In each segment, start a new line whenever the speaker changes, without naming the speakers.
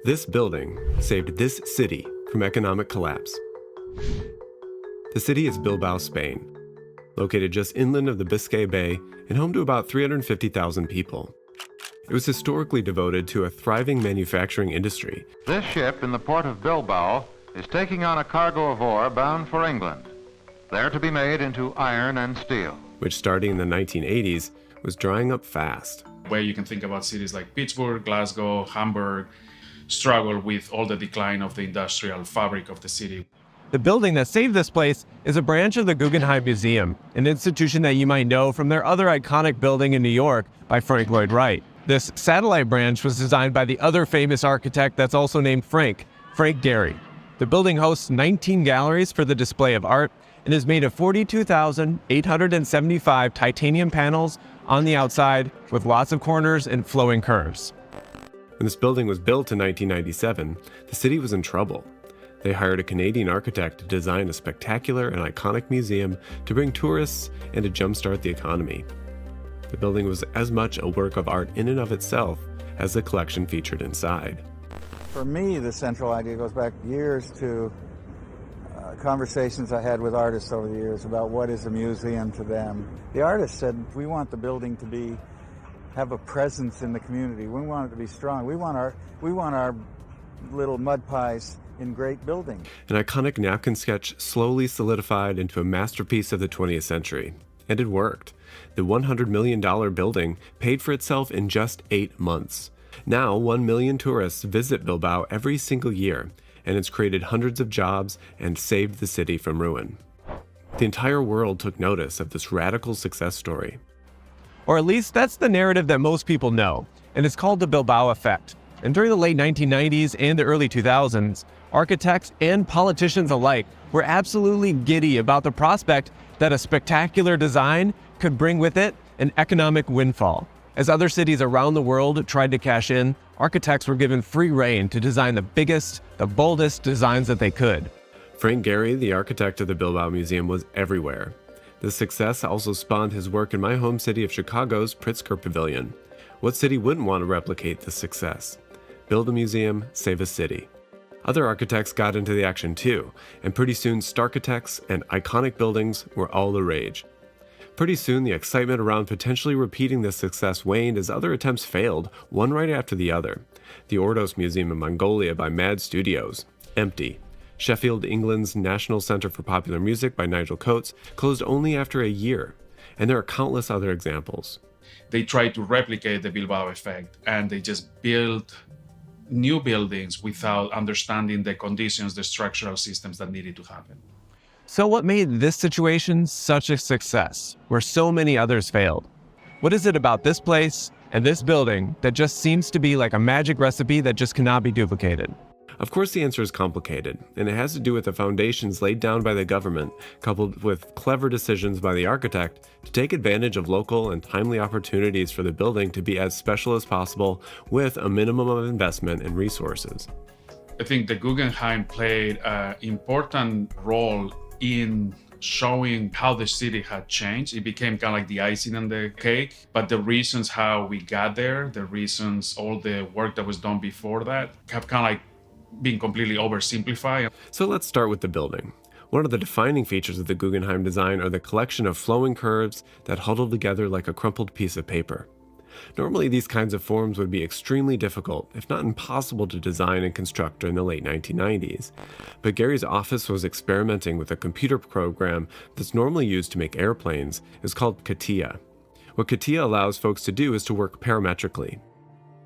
This building saved this city from economic collapse. The city is Bilbao, Spain, located just inland of the Biscay Bay and home to about 350,000 people. It was historically devoted to a thriving manufacturing industry.
This ship in the port of Bilbao is taking on a cargo of ore bound for England, there to be made into iron and steel.
Which starting in the 1980s was drying up fast.
Where you can think about cities like Pittsburgh, Glasgow, Hamburg, struggle with all the decline of the industrial fabric of the city.
The building that saved this place is a branch of the Guggenheim Museum, an institution that you might know from their other iconic building in New York by Frank Lloyd Wright. This satellite branch was designed by the other famous architect that's also named Frank Gehry. The building hosts 19 galleries for the display of art and is made of 42,875 titanium panels on the outside with lots of corners and flowing curves.
When this building was built in 1997, the city was in trouble. They hired a Canadian architect to design a spectacular and iconic museum to bring tourists and to jumpstart the economy. The building was as much a work of art in and of itself as the collection featured inside.
For me, the central idea goes back years to conversations I had with artists over the years about what is a museum to them. The artist said, we want the building to have a presence in the community. We want it to be strong. We want our little mud pies in great buildings.
An iconic napkin sketch slowly solidified into a masterpiece of the 20th century. And it worked. The $100 million building paid for itself in just 8 months. Now, 1 million tourists visit Bilbao every single year, and it's created hundreds of jobs and saved the city from ruin. The entire world took notice of this radical success story.
Or at least that's the narrative that most people know, and it's called the Bilbao Effect. And during the late 1990s and the early 2000s, architects and politicians alike were absolutely giddy about the prospect that a spectacular design could bring with it an economic windfall. As other cities around the world tried to cash in, architects were given free rein to design the biggest, the boldest designs that they could.
Frank Gehry, the architect of the Bilbao Museum, was everywhere. This success also spawned his work in my home city of Chicago's Pritzker Pavilion. What city wouldn't want to replicate this success? Build a museum, save a city. Other architects got into the action too, and pretty soon starchitects and iconic buildings were all the rage. Pretty soon the excitement around potentially repeating this success waned as other attempts failed, one right after the other. The Ordos Museum in Mongolia by Mad Studios, empty. Sheffield, England's National Centre for Popular Music by Nigel Coates closed only after a year, and there are countless other examples.
They tried to replicate the Bilbao Effect, and they just built new buildings without understanding the conditions, the structural systems that needed to happen.
So what made this situation such a success, where so many others failed? What is it about this place and this building that just seems to be like a magic recipe that just cannot be duplicated?
Of course, the answer is complicated, and it has to do with the foundations laid down by the government, coupled with clever decisions by the architect to take advantage of local and timely opportunities for the building to be as special as possible with a minimum of investment and resources.
I think the Guggenheim played an important role in showing how the city had changed. It became kind of like the icing on the cake, but the reasons how we got there, the reasons, all the work that was done before that, have kind of like being completely oversimplified.
So let's start with the building. One of the defining features of the Guggenheim design are the collection of flowing curves that huddle together like a crumpled piece of paper. Normally, these kinds of forms would be extremely difficult, if not impossible, to design and construct during the late 1990s. But Gehry's office was experimenting with a computer program that's normally used to make airplanes. It's called CATIA. What CATIA allows folks to do is to work parametrically.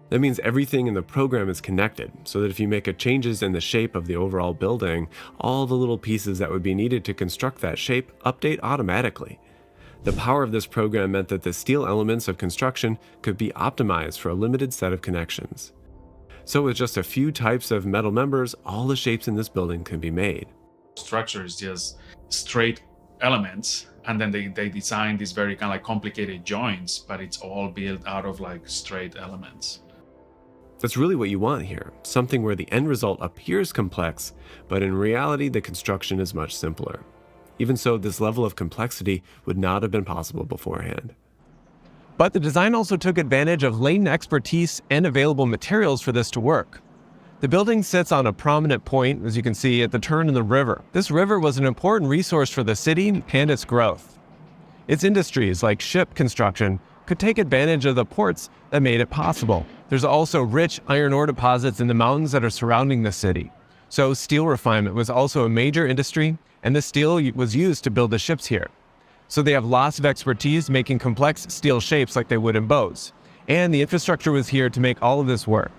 That means everything in the program is connected, so that if you make changes in the shape of the overall building, all the little pieces that would be needed to construct that shape update automatically. The power of this program meant that the steel elements of construction could be optimized for a limited set of connections. So with just a few types of metal members, all the shapes in this building can be made.
Structure is just straight elements, and then they design these very kind of like complicated joints, but it's all built out of like straight elements.
That's really what you want here, something where the end result appears complex, but in reality the construction is much simpler. Even so, this level of complexity would not have been possible beforehand.
But the design also took advantage of latent expertise and available materials for this to work. The building sits on a prominent point, as you can see, at the turn in the river. This river was an important resource for the city and its growth. Its industries, like ship construction, could take advantage of the ports that made it possible. There's also rich iron ore deposits in the mountains that are surrounding the city. So steel refinement was also a major industry, and the steel was used to build the ships here. So they have lots of expertise making complex steel shapes like they would in boats. And the infrastructure was here to make all of this work.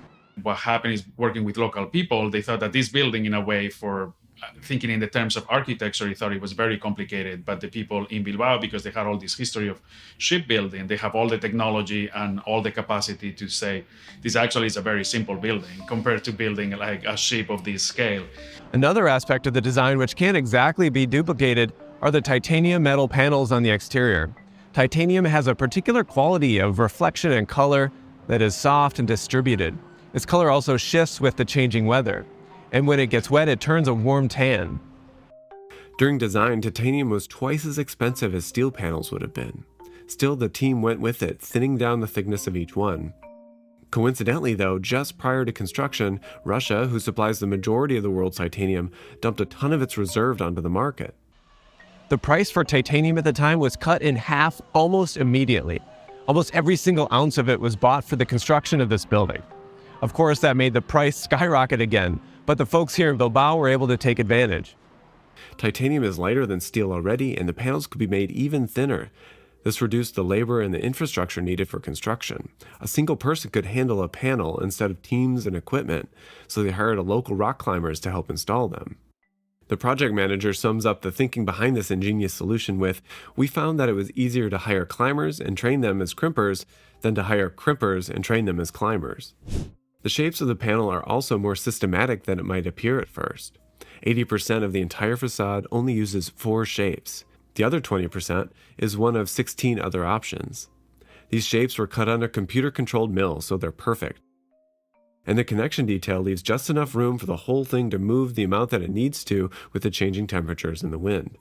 What happened is, working with local people, they thought that this building, in a way, for thinking in the terms of architecture, they thought it was very complicated. But the people in Bilbao, because they had all this history of shipbuilding, they have all the technology and all the capacity to say, this actually is a very simple building compared to building like a ship of this scale.
Another aspect of the design which can't exactly be duplicated are the titanium metal panels on the exterior. Titanium has a particular quality of reflection and color that is soft and distributed. Its color also shifts with the changing weather, and when it gets wet, it turns a warm tan.
During design, titanium was twice as expensive as steel panels would have been. Still, the team went with it, thinning down the thickness of each one. Coincidentally, though, just prior to construction, Russia, who supplies the majority of the world's titanium, dumped a ton of its reserve onto the market.
The price for titanium at the time was cut in half almost immediately. Almost every single ounce of it was bought for the construction of this building. Of course, that made the price skyrocket again, but the folks here in Bilbao were able to take advantage.
Titanium is lighter than steel already, and the panels could be made even thinner. This reduced the labor and the infrastructure needed for construction. A single person could handle a panel instead of teams and equipment, so they hired a local rock climbers to help install them. The project manager sums up the thinking behind this ingenious solution with, "We found that it was easier to hire climbers and train them as crimpers than to hire crimpers and train them as climbers." The shapes of the panel are also more systematic than it might appear at first. 80% of the entire facade only uses 4 shapes. The other 20% is one of 16 other options. These shapes were cut on a computer-controlled mill, so they're perfect. And the connection detail leaves just enough room for the whole thing to move the amount that it needs to with the changing temperatures and the wind.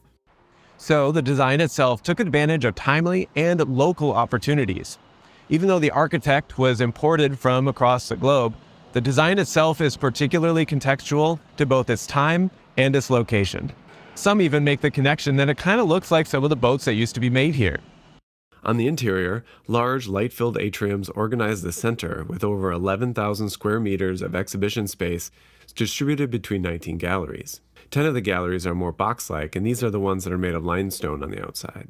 So the design itself took advantage of timely and local opportunities. Even though the architect was imported from across the globe, the design itself is particularly contextual to both its time and its location. Some even make the connection that it kind of looks like some of the boats that used to be made here.
On the interior, large, light-filled atriums organize the center with over 11,000 square meters of exhibition space distributed between 19 galleries. 10 of the galleries are more box-like, and these are the ones that are made of limestone on the outside.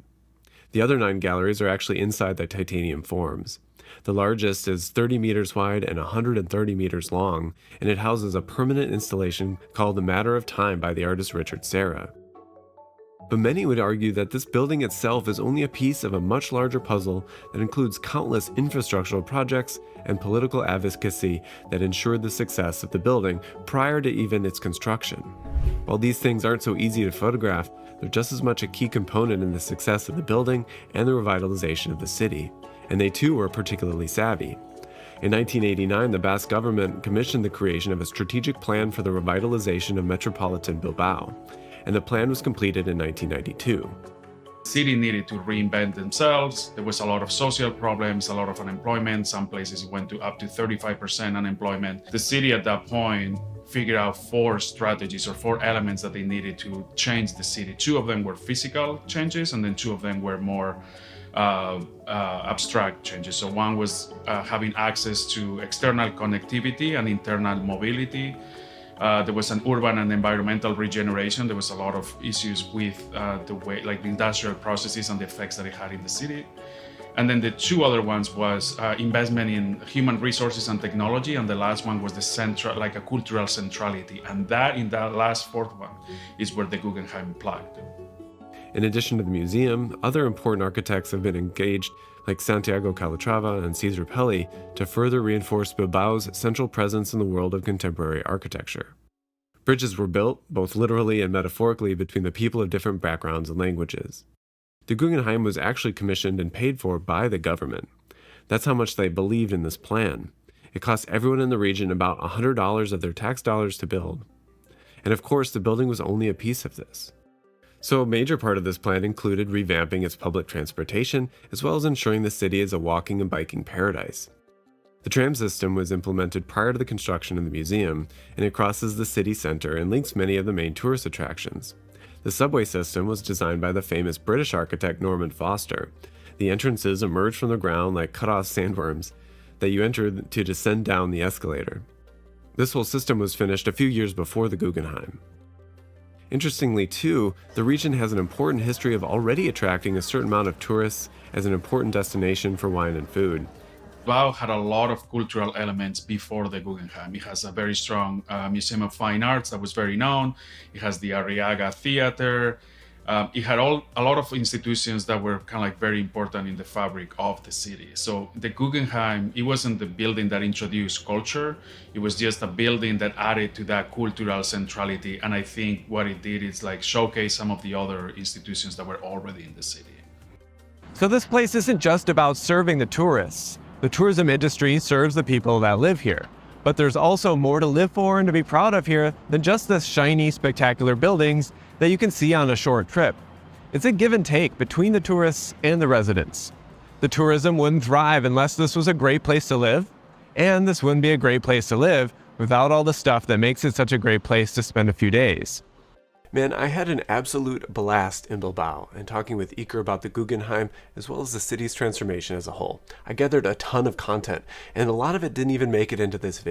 The other 9 galleries are actually inside the titanium forms. The largest is 30 meters wide and 130 meters long, and it houses a permanent installation called The Matter of Time by the artist Richard Serra. But many would argue that this building itself is only a piece of a much larger puzzle that includes countless infrastructural projects and political advocacy that ensured the success of the building prior to even its construction. While these things aren't so easy to photograph, they're just as much a key component in the success of the building and the revitalization of the city, and they too were particularly savvy. In 1989, the Basque government commissioned the creation of a strategic plan for the revitalization of metropolitan Bilbao, and the plan was completed in 1992.
The city needed to reinvent themselves. There was a lot of social problems, a lot of unemployment. Some places went to up to 35% unemployment. The city at that point figured out 4 strategies or 4 elements that they needed to change the city. 2 of them were physical changes, and then 2 of them were more abstract changes. So one was having access to external connectivity and internal mobility. There was an urban and environmental regeneration. There was a lot of issues with the way, like the industrial processes and the effects that it had in the city. And then the 2 other ones was investment in human resources and technology, and the last one was the central, like a cultural centrality. And that, in that last 4th one, is where the Guggenheim plugged.
In addition to the museum, other important architects have been engaged, like Santiago Calatrava and Cesar Pelli, to further reinforce Bilbao's central presence in the world of contemporary architecture. Bridges were built, both literally and metaphorically, between the people of different backgrounds and languages. The Guggenheim was actually commissioned and paid for by the government. That's how much they believed in this plan. It cost everyone in the region about $100 of their tax dollars to build. And of course, the building was only a piece of this. So a major part of this plan included revamping its public transportation, as well as ensuring the city is a walking and biking paradise. The tram system was implemented prior to the construction of the museum, and it crosses the city center and links many of the main tourist attractions. The subway system was designed by the famous British architect Norman Foster. The entrances emerge from the ground like cut-off sandworms that you enter to descend down the escalator. This whole system was finished a few years before the Guggenheim. Interestingly, too, the region has an important history of already attracting a certain amount of tourists as an important destination for wine and food.
Bilbao had a lot of cultural elements before the Guggenheim. It has a very strong Museum of Fine Arts that was very known. It has the Arriaga Theater. It had a lot of institutions that were kind of like very important in the fabric of the city. So the Guggenheim, it wasn't the building that introduced culture. It was just a building that added to that cultural centrality. And I think what it did is like showcase some of the other institutions that were already in the city.
So this place isn't just about serving the tourists. The tourism industry serves the people that live here. But there's also more to live for and to be proud of here than just the shiny, spectacular buildings that you can see on a short trip. It's a give and take between the tourists and the residents. The tourism wouldn't thrive unless this was a great place to live, and this wouldn't be a great place to live without all the stuff that makes it such a great place to spend a few days.
Man, I had an absolute blast in Bilbao and talking with Iker about the Guggenheim as well as the city's transformation as a whole. I gathered a ton of content, and a lot of it didn't even make it into this video.